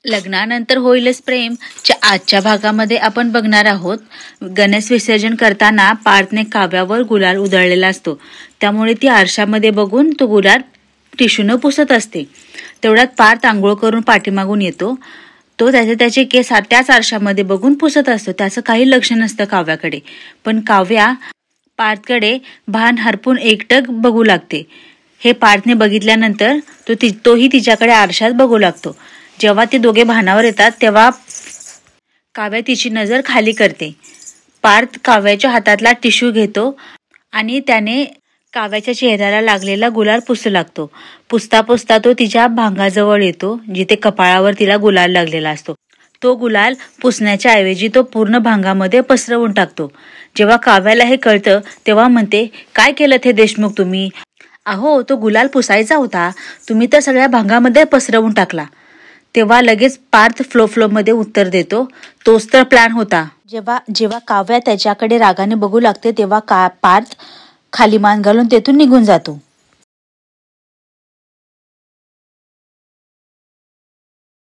लग्नानंतर होईलच प्रेम च्या आजच्या भागामध्ये आपण बघणार आहोत. गणेश विसर्जन करताना पार्थने काव्यावर गुलाल उधळलेला असतो, त्यामुळे ती आरशामध्ये बघून तो गुलाल टिश्यूनं पुसत असते. तेवढ्यात पार्थ आंघोळ करून पाठीमागून येतो. तो त्याचे केस त्याच आरशामध्ये बघून पुसत असतो. त्याचं काही लक्ष नसतं काव्याकडे. पण काव्या पार्थकडे भान हरपून एकटक बघू लागते. हे पार्थने बघितल्यानंतर तोही तिच्याकडे आरशात बघू लागतो. जेव्हा ते दोघे भानावर येतात तेव्हा काव्या तिची नजर खाली करते. पार्थ काव्याच्या हातातला टिश्यू घेतो आणि त्याने काव्याच्या चेहऱ्याला लागलेला गुलाल पुसू लागतो. पुसता पुसता तो तिच्या भांगाजवळ येतो, जिथे कपाळावर तिला गुलाल लागलेला असतो. तो गुलाल पुसण्याच्या ऐवजी तो पूर्ण भांगामध्ये पसरवून टाकतो. जेव्हा काव्याला हे कळतं तेव्हा म्हणते, काय केलं हे देशमुख तुम्ही? अहो, तो गुलाल पुसायचा होता, तुम्ही तर सगळ्या भांगामध्ये पसरवून टाकला. तेव्हा लगेच पार्थ फ्लो मध्ये उत्तर देतो, तोच तर प्लॅन होता. जेव्हा काव्या त्याच्याकडे रागाने बघू लागते तेव्हा पार्थ खाली मान घालून तेथून निघून जातो.